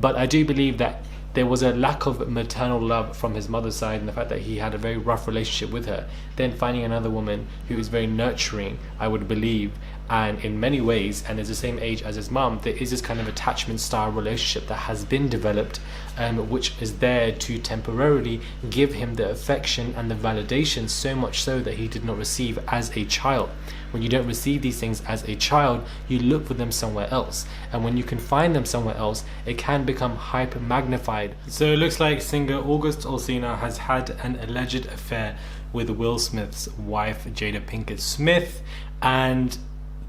But I do believe that there was a lack of maternal love from his mother's side, and the fact that he had a very rough relationship with her. Then finding another woman who is very nurturing, I would believe, and in many ways, and is the same age as his mum, there is this kind of attachment style relationship that has been developed, which is there to temporarily give him the affection and the validation, so much so that he did not receive as a child. When you don't receive these things as a child, you look for them somewhere else, and when you can find them somewhere else, it can become hyper magnified. So it looks like singer August Alsina has had an alleged affair with Will Smith's wife, Jada Pinkett Smith, and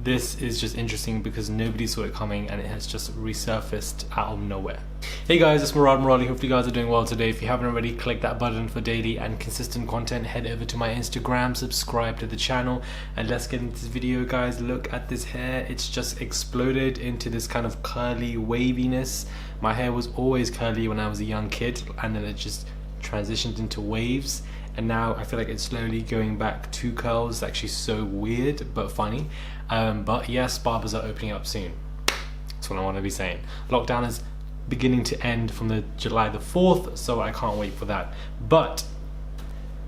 this is just interesting because nobody saw it coming, and it has just resurfaced out of nowhere. Hey guys, it's Murad Murali. Hope you guys are doing well today. If you haven't already, click that button for daily and consistent content. Head over to my Instagram, subscribe to the channel, and let's get into this video, guys. Look at this hair. It's just exploded into this kind of curly waviness. My hair was always curly when I was a young kid, and then it just transitioned into waves, and now I feel like it's slowly going back to curls. It's actually so weird but funny. But yes, barbers are opening up soon. That's what I want to be saying. Lockdown is beginning to end from the July the 4th, so I can't wait for that. But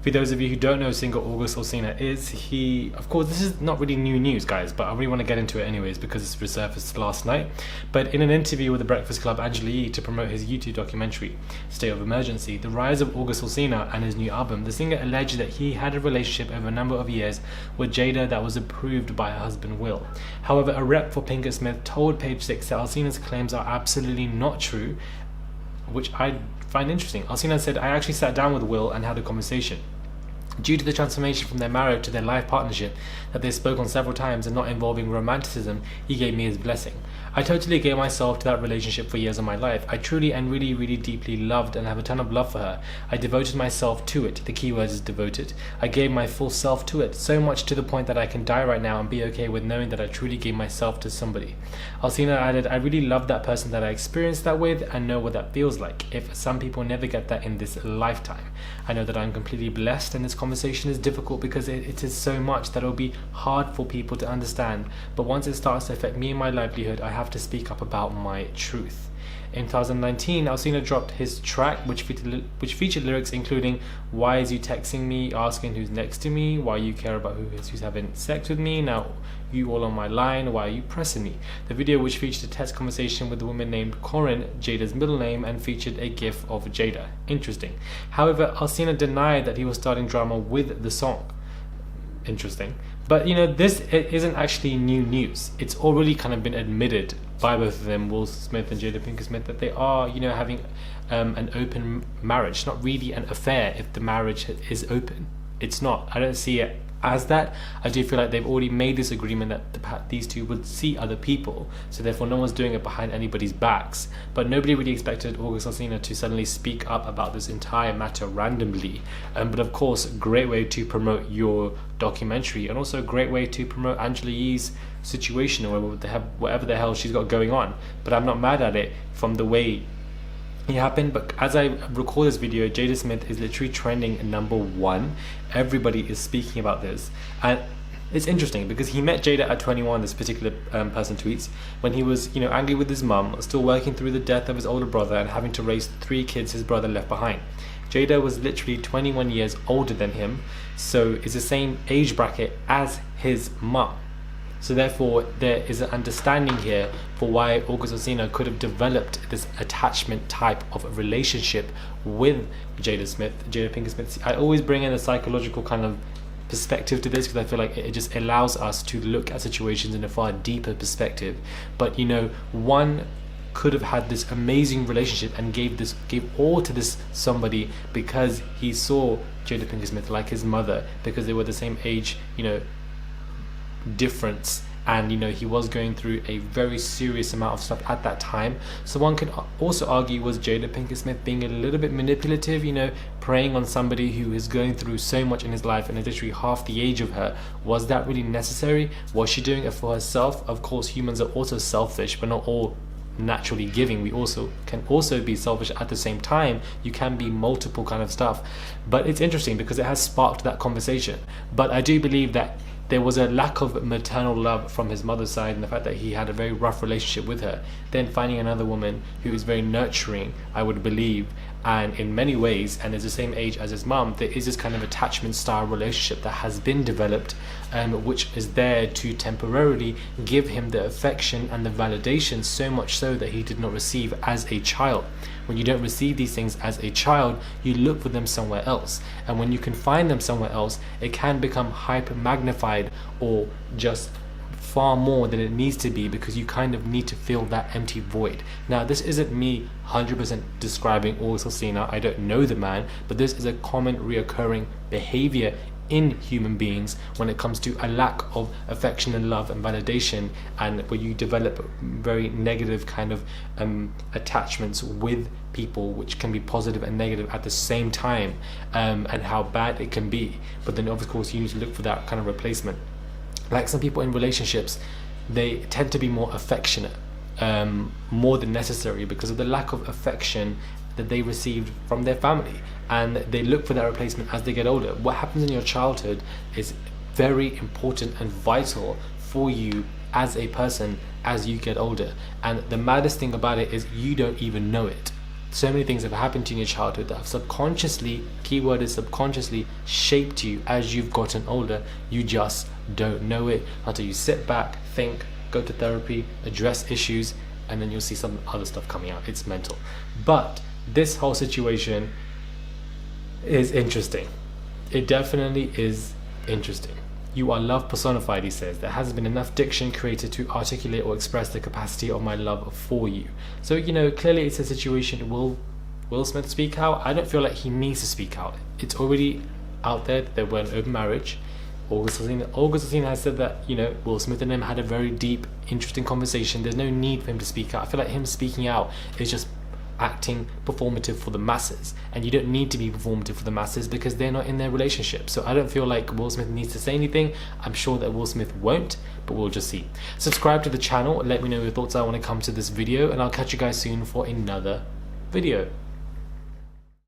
for those of you who don't know who singer August Alsina is, he, of course, this is not really new news, guys, but I really want to get into it anyways because it's resurfaced last night. But in an interview with the Breakfast Club, Angela Yee, to promote his YouTube documentary, State of Emergency, The Rise of August Alsina and his new album, the singer alleged that he had a relationship over a number of years with Jada that was approved by her husband Will. However, a rep for Pinkett Smith told Page Six that Alsina's claims are absolutely not true, which I find interesting. Alsina said, "I actually sat down with Will and had a conversation. Due to the transformation from their marriage to their life partnership that they spoke on several times and not involving romanticism, he gave me his blessing. I totally gave myself to that relationship for years of my life. I truly and really, really deeply loved and have a ton of love for her. I devoted myself to it." The key word is devoted. "I gave my full self to it, so much to the point that I can die right now and be okay with knowing that I truly gave myself to somebody." Alsina added, "I really love that person that I experienced that with and know what that feels like. If some people never get that in this lifetime. I know that I'm completely blessed, and this conversation is difficult because it is so much that it'll be hard for people to understand. But once it starts to affect me and my livelihood, I have to speak up about my truth." In 2019, Alsina dropped his track, which featured lyrics including, "Why is you texting me, asking who's next to me? Why you care about who's having sex with me? Now you all on my line, why are you pressing me?" The video, which featured a text conversation with a woman named Corinne, Jada's middle name, and featured a gif of Jada. Interesting. However, Alsina denied that he was starting drama with the song. Interesting. But you know, this isn't actually new news. It's already kind of been admitted by both of them, Will Smith and Jada Pinkett Smith, that they are, you know, having an open marriage. It's not really an affair if the marriage is open. It's not. I don't see it as that. I do feel like they've already made this agreement that these two would see other people, so therefore no one's doing it behind anybody's backs. But nobody really expected August Alsina to suddenly speak up about this entire matter randomly. But of course, great way to promote your documentary, and also a great way to promote Angela Yee's situation, or whatever the hell she's got going on. But I'm not mad at it from the way it happened. But as I record this video, Jada Smith is literally trending #1. Everybody is speaking about this, and it's interesting because he met Jada at 21. This particular person tweets, when he was, you know, angry with his mum, still working through the death of his older brother, and having to raise 3 kids his brother left behind. Jada was literally 21 years older than him, so is the same age bracket as his mum. So therefore, there is an understanding here for why August Alsina could have developed this attachment type of relationship with Jada Pinkett Smith. I always bring in a psychological kind of perspective to this because I feel like it just allows us to look at situations in a far deeper perspective. But you know, one could have had this amazing relationship and gave all to this somebody because he saw Jada Pinkett Smith like his mother, because they were the same age, you know, difference, and you know, he was going through a very serious amount of stuff at that time. So one could also argue, was Jada Pinkett Smith being a little bit manipulative, you know, preying on somebody who is going through so much in his life and is literally half the age of her? Was that really necessary? Was she doing it for herself? Of course, humans are also selfish, but not all naturally giving. We can also be selfish at the same time. You can be multiple kind of stuff. But it's interesting because it has sparked that conversation. But I do believe that there was a lack of maternal love from his mother's side, and the fact that he had a very rough relationship with her, then finding another woman who is very nurturing, I would believe, and in many ways, and is the same age as his mum, there is this kind of attachment style relationship that has been developed, which is there to temporarily give him the affection and the validation, so much so that he did not receive as a child. When you don't receive these things as a child, you look for them somewhere else, and when you can find them somewhere else, it can become hyper magnified or just far more than it needs to be, because you kind of need to fill that empty void. Now, this isn't me 100% describing Alsina. I don't know the man, but this is a common reoccurring behavior in human beings when it comes to a lack of affection and love and validation, and where you develop very negative kind of attachments with people, which can be positive and negative at the same time, and how bad it can be. But then of course you need to look for that kind of replacement. Like some people in relationships, they tend to be more affectionate, more than necessary, because of the lack of affection that they received from their family, and they look for that replacement as they get older. What happens in your childhood is very important and vital for you as a person as you get older, and the maddest thing about it is you don't even know it. So many things have happened to you in your childhood that have subconsciously, keyword is subconsciously, shaped you as you've gotten older. You just don't know it until you sit back, think, go to therapy, address issues, and then you'll see some other stuff coming out. It's mental. But this whole situation is interesting. It definitely is interesting. You are love personified, he says. There hasn't been enough diction created to articulate or express the capacity of my love for you. So, you know, clearly it's a situation. Will Smith speak out? I don't feel like he needs to speak out. It's already out there that they were an open marriage. August Alsina has said that, you know, Will Smith and him had a very deep, interesting conversation. There's no need for him to speak out. I feel like him speaking out is just acting performative for the masses, and you don't need to be performative for the masses because they're not in their relationship. So I don't feel like Will Smith needs to say anything. I'm sure that Will Smith won't, but we'll just see. Subscribe to the channel, let me know your thoughts are when it comes to this video, and I'll catch you guys soon for another video.